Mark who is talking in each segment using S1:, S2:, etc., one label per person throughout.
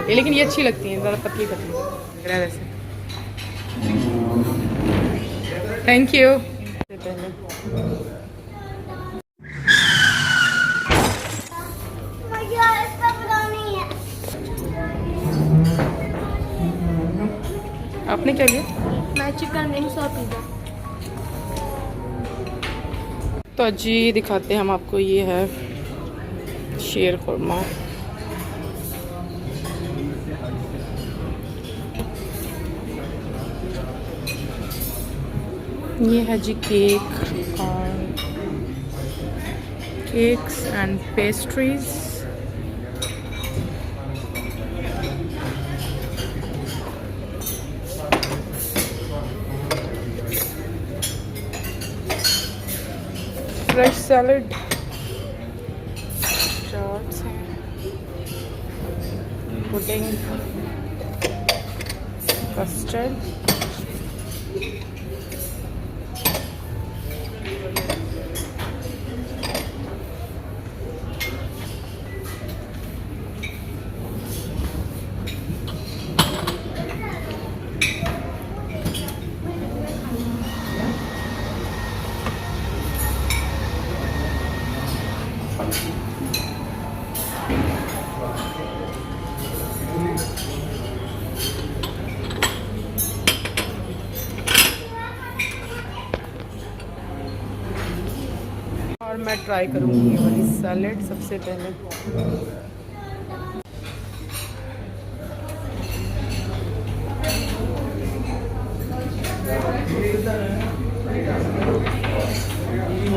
S1: लेकिन ये अच्छी लगती हैं, ज़्यादा पतली पतली लग रहा है वैसे। Thank you. आपने क्या लिया?
S2: मैं चिकन विंग्स और पिज़्ज़ा।
S1: तो जी दिखाते हैं हम आपको, ये है शेर खुरमा। ये है जी केक और cakes and pastries. Fresh salad, chaats हैं, पुडिंग, कस्टर्ड, और मैं ट्राई करूँगी ये वाली सैलेड सबसे पहले।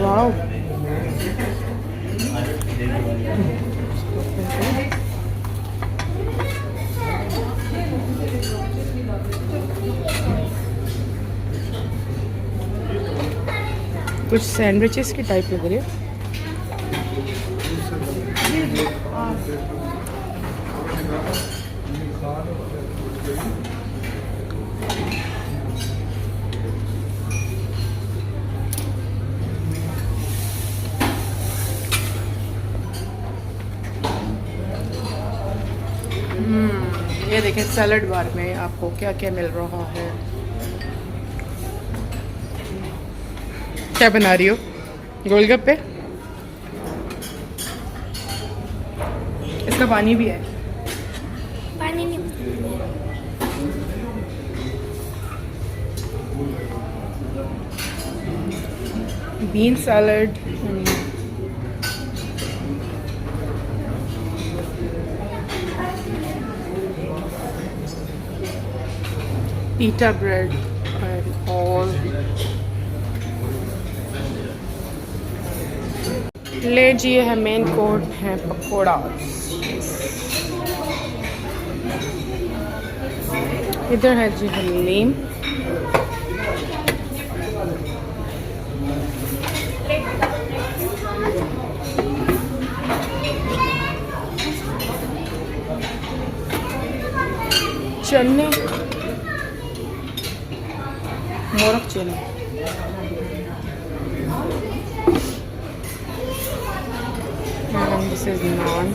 S1: वाओ, कुछ सैंडविचेस की टाइप लग रही है। ये देखें सैलड बार में आपको क्या क्या मिल रहा है। क्या बना रही हो? गोलगप्पे? इसका पानी भी है।
S2: पानी नहीं।
S1: Bean salad, pita bread and all। ले जी, ये है मेन कोर्स है पकौड़ा। इधर है जी हलीम, चने, मोरक चने, and this is naan,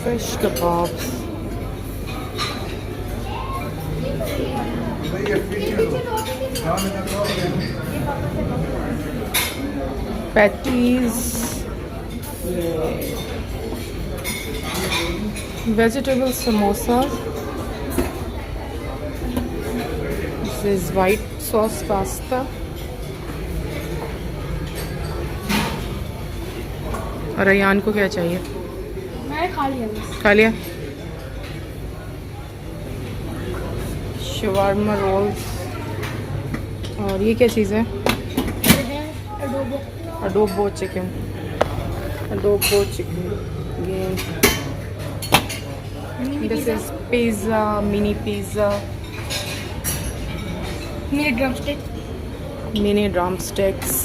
S1: fish kebabs, patties, vegetable samosas, this is white sauce pasta, और अयान को क्या चाहिए?
S2: मैं खा लिया बस।
S1: खा लिया। शवारमा रोल्स, और ये क्या चीज़ है?
S2: Adobo.
S1: Adobo chicken, adobo chicken. This is pizza, mini pizza,
S2: mini drumstick,
S1: mini drumsticks,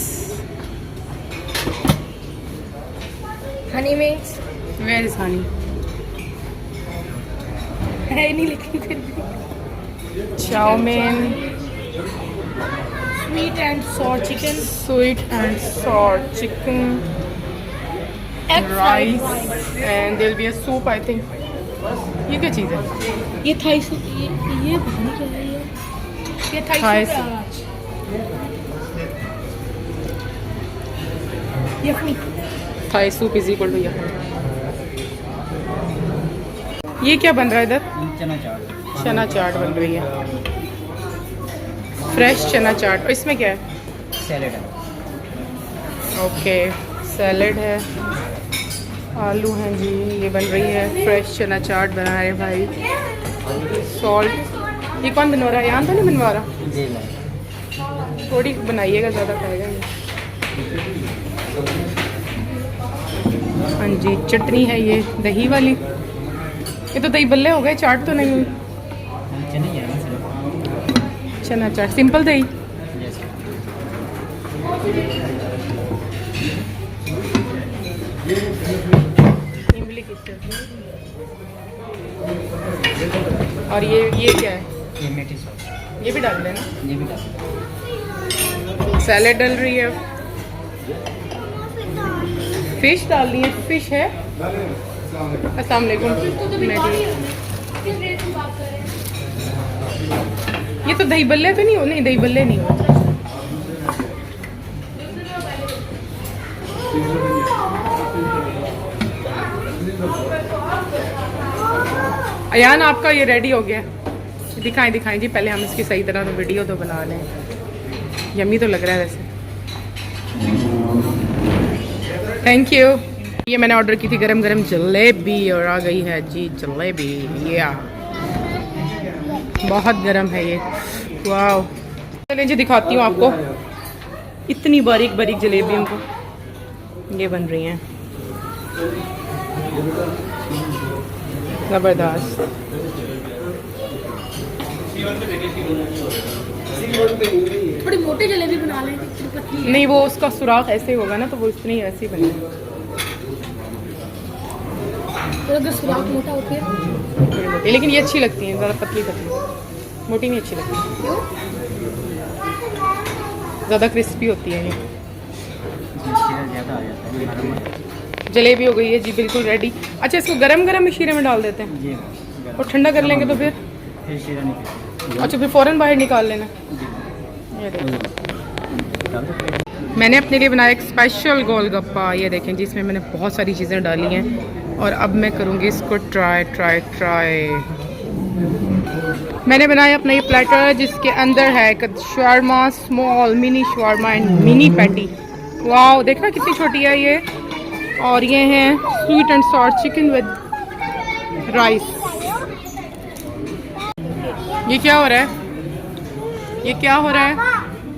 S2: honey wings.
S1: Where is honey?
S2: है नहीं लेकिन फिर भी।
S1: Chowmein,
S2: sweet and sour chicken,
S1: sweet and sour chicken,
S2: Egg fried
S1: rice
S2: rice.
S1: and there'll be a soup I think. ये क्या चीज़ है?
S2: ये थाई सूप, ये पता नहीं क्या है ये थाई
S1: Thai
S2: सूप है आज। Yakhni.
S1: Thai soup is equal to yakhni. ये क्या बन रहा है इधर?
S3: चना चाट
S1: चना चाट बन रही है, फ्रेश चना चाट। और इसमें क्या है?
S3: सैलेड है।
S1: ओके, सैलेड है, आलू हैं जी। ये बन रही है फ्रेश चना चाट बना रहे भाई। सॉल्ट, ये कौन बनवा रहा है? यहाँ तो नहीं बनवा रहा।
S3: जी मैं
S1: थोड़ी बनाइएगा, ज़्यादा खाएगा नहीं। हाँ जी, चटनी है ये दही वाली। ये तो दही बल्ले हो गए, चाट तो नहीं हुई।
S3: चने ही है ना सिर्फ।
S1: चना चाट सिंपल दही।
S3: यस
S1: इमली की चटनी। और ये क्या है?
S3: ये मेथी सॉस
S1: ये भी डाल देना।
S3: ये भी डाल
S1: सैलेड डल रही है, फिश डालनी है। फिश है। अस्सलाम वालेकुम। ये तो दही बल्ले तो नहीं हो? नहीं, दही बल्ले नहीं हो। अयान आपका ये रेडी हो गया। दिखाएं दिखाएं जी, पहले हम इसकी सही तरह तो वीडियो तो बना लें। यम्मी तो लग रहा है वैसे। Thank you. ये मैंने ऑर्डर की थी गरम गरम जलेबी और आ गई है जी जलेबी। ये बहुत गरम है ये। वाह, चलिए जी दिखाती हूँ आपको। इतनी बारीक बारीक जलेबियों को ये बन रही हैं, ज़बरदस्त।
S2: थोड़ी मोटी जलेबी बना लें, पतली।
S1: नहीं, वो उसका सुराख ऐसे होगा ना, तो वो इतनी ऐसी बनेगी।
S2: तो अगर सुराख मोटा होती है
S1: थोड़ी मोटी, लेकिन ये अच्छी लगती हैं, ज़्यादा पतली पतली। मोटी नहीं अच्छी लगती,
S2: क्यों?
S1: ज़्यादा क्रिस्पी होती है ये।
S3: ज़्यादा आ जाता है नरम।
S1: जलेबी हो गई है जी बिल्कुल रेडी। अच्छा, इसको गरम गरम में शीरे में डाल देते हैं
S3: जी
S1: और ठंडा कर लेंगे तो फिर
S3: शीरा नहीं
S1: अच्छा, फिर फ़ौरन बाहर निकाल लेना। ये देखो, मैंने अपने लिए बनाया एक स्पेशल गोलगप्पा। ये देखें जी, इसमें मैंने बहुत सारी चीज़ें डाली हैं और अब मैं करूँगी इसको ट्राई। मैंने बनाया अपना ये प्लेटर जिसके अंदर है shawarma, small mini shawarma and mini patty. वाह, देखना कितनी छोटी है ये। और ये है sweet and sour chicken with rice. ये क्या हो रहा है? ये क्या हो रहा है?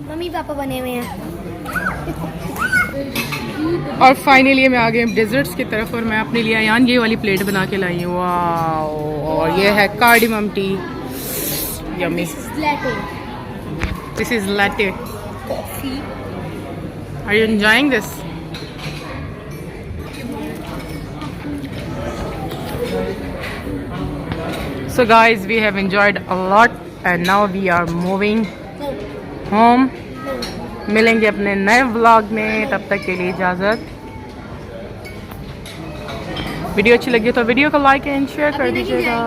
S2: मम्मी पापा बने हुए हैं।
S1: और फाइनली मैं आ गई डेजर्ट्स की तरफ और मैं अपने लिए अयान ये वाली प्लेट बना के लाई हूँ। वाह, और ये है cardamom tea. Yummy. This is latte
S2: coffee.
S1: Are you enjoying this? So guys, we have enjoyed a lot and now we are moving home. मिलेंगे अपने नए व्लॉग में, तब तक के लिए इजाज़त। वीडियो अच्छी लगी तो वीडियो को लाइक एंड शेयर कर दीजिएगा।